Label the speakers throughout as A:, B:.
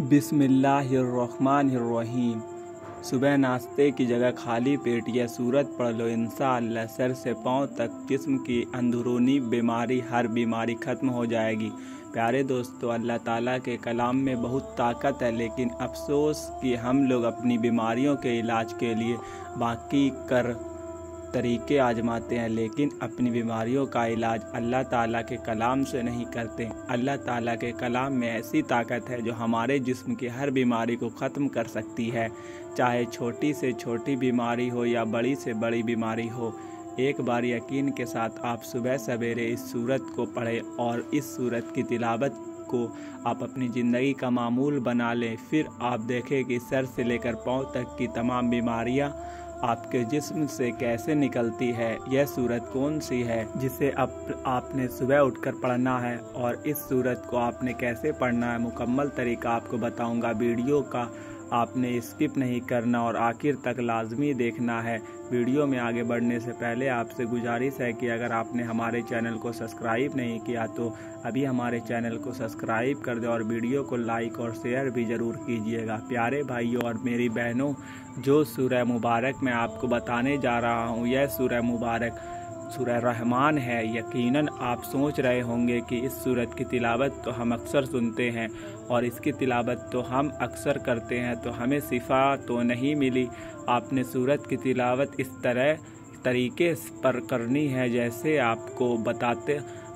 A: बिस्मिल्लाहिर्रहमानिर्रहीम। सुबह नाश्ते की जगह खाली पेट यह सूरत पढ़ लो, इंशाअल्लाह सर से पाँव तक जिस्म की अंदरूनी बीमारी हर बीमारी ख़त्म हो जाएगी। प्यारे दोस्तों, अल्लाह ताला के कलाम में बहुत ताकत है, लेकिन अफसोस कि हम लोग अपनी बीमारियों के इलाज के लिए बाकी तरीके आजमाते हैं, लेकिन अपनी बीमारियों का इलाज अल्लाह ताला के कलाम से नहीं करते। अल्लाह ताला के कलाम में ऐसी ताकत है जो हमारे जिस्म की हर बीमारी को ख़त्म कर सकती है, चाहे छोटी से छोटी बीमारी हो या बड़ी से बड़ी बीमारी हो। एक बार यकीन के साथ आप सुबह सवेरे इस सूरत को पढ़ें और इस सूरत की तिलावत को आप अपनी ज़िंदगी का मामूल बना लें। फिर आप देखें कि सर से लेकर पाँव तक की तमाम बीमारियां आपके जिस्म से कैसे निकलती है। यह सूरत कौन सी है जिसे आपने सुबह उठकर पढ़ना है, और इस सूरत को आपने कैसे पढ़ना है, मुकम्मल तरीका आपको बताऊंगा। वीडियो का आपने स्किप नहीं करना और आखिर तक लाजमी देखना है। वीडियो में आगे बढ़ने से पहले आपसे गुजारिश है कि अगर आपने हमारे चैनल को सब्सक्राइब नहीं किया तो अभी हमारे चैनल को सब्सक्राइब कर दें और वीडियो को लाइक और शेयर भी ज़रूर कीजिएगा। प्यारे भाइयों और मेरी बहनों, जो सूरह मुबारक मैं आपको बताने जा रहा हूँ, यह सूरह मुबारक सूरह रहमान है। यकीनन आप सोच रहे होंगे कि इस सूरत की तिलावत तो हम अक्सर सुनते हैं और इसकी तिलावत तो हम अक्सर करते हैं, तो हमें शिफा तो नहीं मिली। आपने सूरत की तिलावत इस तरीके पर करनी है जैसे आपको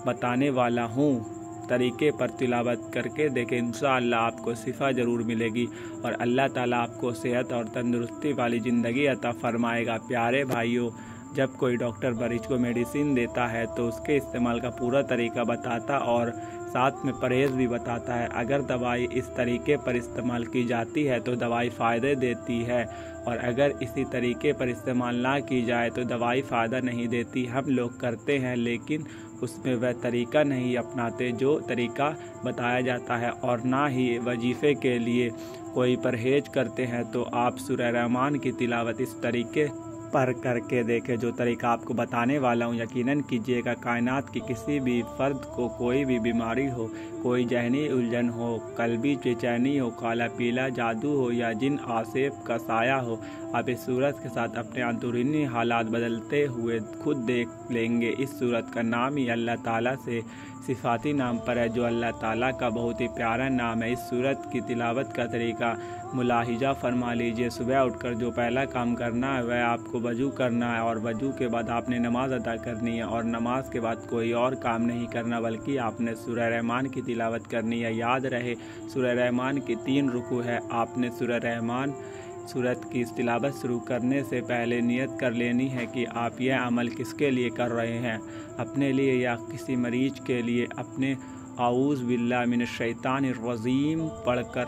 A: बताने वाला हूँ। तरीके पर तिलावत करके देखें, इंशाअल्लाह आपको शिफा ज़रूर मिलेगी और अल्लाह ताला आपको सेहत और तंदुरुस्ती वाली ज़िंदगी अता फरमाएगा। प्यारे भाइयों, जब कोई डॉक्टर मरीज को मेडिसिन देता है तो उसके इस्तेमाल का पूरा तरीका बताता और साथ में परहेज़ भी बताता है। अगर दवाई इस तरीके पर इस्तेमाल की जाती है तो दवाई फ़ायदे देती है, और अगर इसी तरीके पर इस्तेमाल ना की जाए तो दवाई फ़ायदा नहीं देती। हम लोग करते हैं लेकिन उसमें वह तरीका नहीं अपनाते जो तरीका बताया जाता है, और ना ही वजीफ़े के लिए कोई परहेज करते हैं। तो आप सूरह रहमान की तिलावत इस तरीके पर करके देखें जो तरीका आपको बताने वाला हूँ। यकीनन कीजिएगा, कायनात की किसी भी फ़र्द को कोई भी बीमारी हो, कोई जहनी उलझन हो, कल्बी बेचैनी हो, काला पीला जादू हो या जिन आसेब का साया हो, आप इस सूरत के साथ अपने अंदरूनी हालात बदलते हुए खुद देख लेंगे। इस सूरत का नाम ही अल्लाह ताला से सिफाती नाम पर है, जो अल्लाह ताला का बहुत ही प्यारा नाम है। इस सूरत की तिलावत का तरीका मुलाहिजा फरमा लीजिए। सुबह उठकर जो पहला काम करना है वह आपको वज़ू करना है, और वज़ू के बाद आपने नमाज़ अदा करनी है, और नमाज के बाद कोई और काम नहीं करना बल्कि आपने सूरह रहमान की तिलावत करनी है। याद रहे, सूरह रहमान की 3 रुकू है। आपने सूरह रहमान सूरत की तिलावत शुरू करने से पहले नियत कर लेनी है कि आप यह अमल किसके लिए कर रहे हैं, अपने लिए या किसी मरीज के लिए। अपने आऊज़ बिल्लाह मिनश शैतानिर रजीम पढ़कर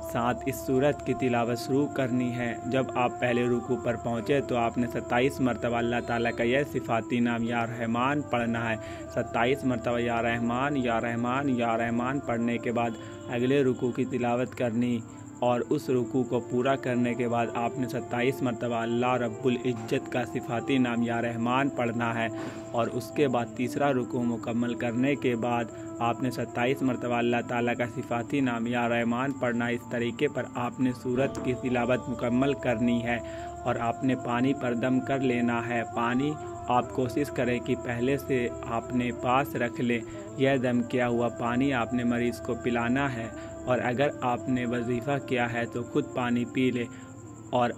A: साथ इस सूरत की तिलावत शुरू करनी है। जब आप पहले रुकू पर पहुँचे तो आपने 27 मरतबा अल्लाह ताला का यह सिफाती नाम या रहमान पढ़ना है। 27 मरतबा या रहमान या रहमान या रहमान पढ़ने के बाद अगले रुकू की तिलावत करनी, और उस रुकू को पूरा करने के बाद आपने 27 मरतबा अल्लाह रब्बुल इज्जत का सिफाती नाम या रहमान पढ़ना है, और उसके बाद तीसरा रुकू मुकम्मल करने के बाद आपने 27 मरतबा अल्लाह ताला का सिफाती नाम या रहमान पढ़ना। इस तरीके पर आपने सूरत की तिलावत मुकम्मल करनी है, और आपने पानी पर दम कर लेना है। पानी आप कोशिश करें कि पहले से आपने पास रख लें। यह दम किया हुआ पानी आपने मरीज़ को पिलाना है, और अगर आपने वजीफ़ा किया है तो खुद पानी पी ले, और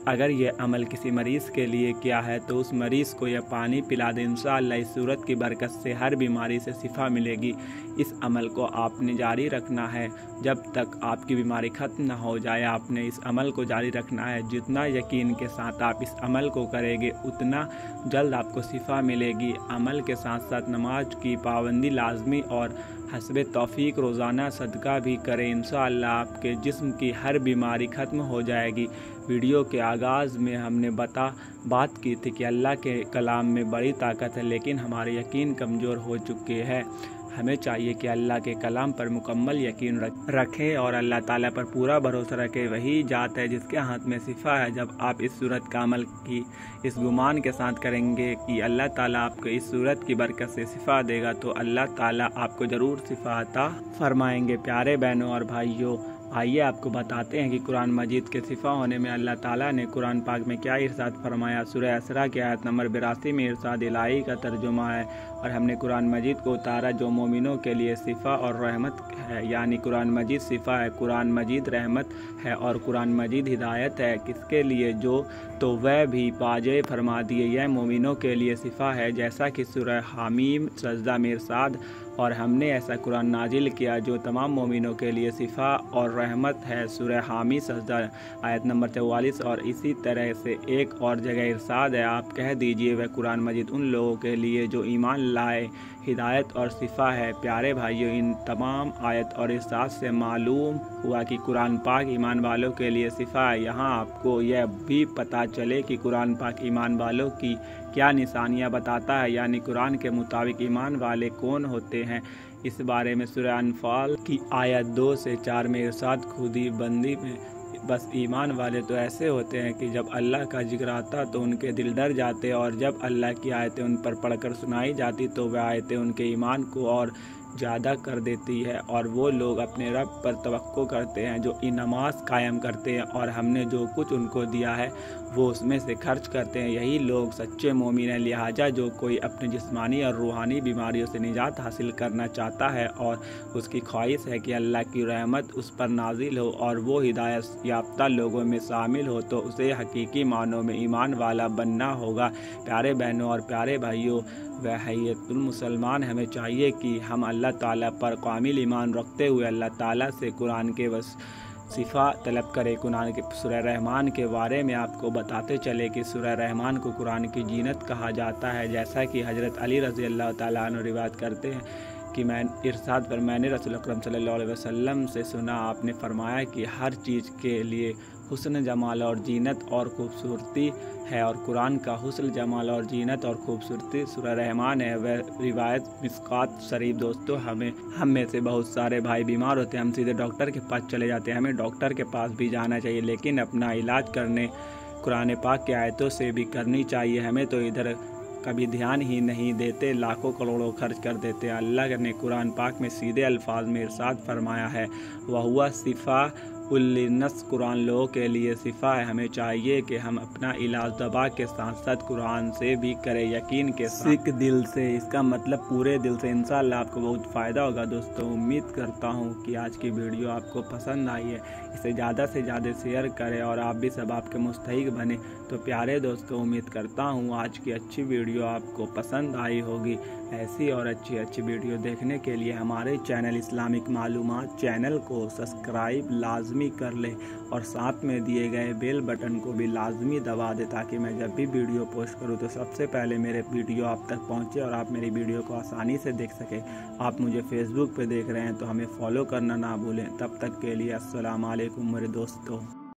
A: अगर यह अमल किसी मरीज़ के लिए किया है तो उस मरीज़ को यह पानी पिला दे। इंशाअल्लाह इस सूरत की बरकत से हर बीमारी से शिफा मिलेगी। इस अमल को आपने जारी रखना है जब तक आपकी बीमारी ख़त्म ना हो जाए। आपने इस अमल को जारी रखना है। जितना यकीन के साथ आप इस अमल को करेंगे उतना जल्द आपको शिफा मिलेगी। अमल के साथ साथ नमाज की पाबंदी लाजमी और हस्बे तौफीक रोज़ाना सदका भी करें। इंशाअल्लाह आपके जिस्म की हर बीमारी ख़त्म हो जाएगी। वीडियो के आगाज़ में हमने बात की थी कि अल्लाह के कलाम में बड़ी ताकत है, लेकिन हमारे यकीन कमज़ोर हो चुके हैं। हमें चाहिए कि अल्लाह के कलाम पर मुकम्मल यकीन रखें और अल्लाह ताला पर पूरा भरोसा रखें। वही जात है जिसके हाथ में शिफा है। जब आप इस सूरत का अमल की इस गुमान के साथ करेंगे कि अल्लाह ताला आपको इस सूरत की बरकत से शिफा देगा, तो अल्लाह ताला आपको ज़रूर शिफा अता फरमाएंगे। प्यारे बहनों और भाइयों, आइए आपको बताते हैं कि कुरान मजीद के शिफा होने में अल्लाह ताला ने कुरान पाक में क्या इरशाद फरमाया। सूरह असरा की आयत नंबर 82 में इरशाद इलाही का तर्जुमा है, और हमने कुरान मजीद को उतारा जो मोमिनों के लिए शिफा और रहमत है। यानी कुरान मजीद शिफा है, कुरान मजीद रहमत है और कुरान मजीद हिदायत है। किसके लिए? जो तो वह भी वाज़ेह फरमा दिए, यह मोमिनों के लिए शिफा है, जैसा कि सूरह हामीम सजदा में इरशाद, और हमने ऐसा कुरान नाजिल किया जो तमाम मोमिनों के लिए शिफा और रहमत है। सूरह हामी सजदा आयत नंबर 44। और इसी तरह से एक और जगह इरशाद है, आप कह दीजिए वह कुरान मजीद उन लोगों के लिए जो ईमान लाए हिदायत और शिफा है। प्यारे भाइयों, इन तमाम आयत और इरशाद से मालूम हुआ कि कुरान पाक ईमान वालों के लिए शिफा है। यहाँ आपको यह भी पता चले कि कुरान पाक ईमान वालों की क्या निशानियाँ बताता है, यानी कुरान के मुताबिक ईमान वाले कौन होते हैं। इस बारे में सूरह अनफाल की आयत 2 से 4 में इरशाद खुदी बंदी में बस ईमान वाले तो ऐसे होते हैं कि जब अल्लाह का जिक्र आता तो उनके दिल डर जाते, और जब अल्लाह की आयतें उन पर पढ़कर सुनाई जाती तो वह आयतें उनके ईमान को और ज़्यादा कर देती है। और वो लोग अपने रब पर तवक्को करते हैं जो नमाज कायम करते हैं, और हमने जो कुछ उनको दिया है वो उसमें से खर्च करते हैं। यही लोग सच्चे मोमिन हैं। लिहाजा जो कोई अपनी जिस्मानी और रूहानी बीमारियों से निजात हासिल करना चाहता है और उसकी ख्वाहिश है कि अल्लाह की रहमत उस पर नाजिल हो और वो हिदायत याफ्ता लोगों में शामिल हो, तो उसे हकीकी मानों में ईमान वाला बनना होगा। प्यारे बहनों और प्यारे भाइयों, वह हैयतुल मुसलमान हमें चाहिए कि हम अल्लाह ताला पर कामिल ईमान रखते हुए अल्लाह ताला से कुरान के सिफा तलब करे। कुरान के सूरह रहमान के बारे में आपको बताते चले कि सूरह रहमान को कुरान की जीनत कहा जाता है। जैसा कि हज़रत अली रज़ी अल्लाह ताला अन्हु रिवायत करते हैं कि मैंने रसूल अकरम सल्लल्लाहु अलैहि वसल्लम से सुना, आपने फरमाया कि हर चीज़ के लिए हुस्न जमाल और जीनत और खूबसूरती है, और कुरान का हुस्न जमाल और जीनत और खूबसूरती सूरह रहमान है। वह रिवायत मिस्कात शरीफ। दोस्तों, हम में से बहुत सारे भाई बीमार होते हैं, हम सीधे डॉक्टर के पास चले जाते हैं। हमें डॉक्टर के पास भी जाना चाहिए, लेकिन अपना इलाज करने कुरान पाक की आयतों से भी करनी चाहिए। हमें तो इधर कभी ध्यान ही नहीं देते, लाखों करोड़ों खर्च कर देते हैं। अल्लाह ने कुरान पाक में सीधे अल्फाज में इरशाद फरमाया है, वहुवा शिफा उल्लिन्नस, कुरान लोगों के लिए शिफा है। हमें चाहिए कि हम अपना इलाज दवा के साथ साथ कुरान से भी करें, यकीन के साथ, दिल से। इसका मतलब पूरे दिल से। इंशाअल्लाह आपको बहुत फ़ायदा होगा। दोस्तों, उम्मीद करता हूँ कि आज की वीडियो आपको पसंद आई है। इसे ज़्यादा से ज़्यादा शेयर करें और आप भी सब आपके मुस्तहिक बने। तो प्यारे दोस्तों, उम्मीद करता हूँ आज की अच्छी वीडियो आपको पसंद आई होगी। ऐसी और अच्छी वीडियो देखने के लिए हमारे चैनल इस्लामिक मालूमात चैनल को सब्सक्राइब लाजमी कर ले, और साथ में दिए गए बेल बटन को भी लाजमी दबा दे, ताकि मैं जब भी वीडियो पोस्ट करूं तो सबसे पहले मेरे वीडियो आप तक पहुंचे और आप मेरी वीडियो को आसानी से देख सकें। आप मुझे फेसबुक पे देख रहे हैं तो हमें फॉलो करना ना भूलें। तब तक के लिए अस्सलाम वालेकुम मेरे दोस्तों।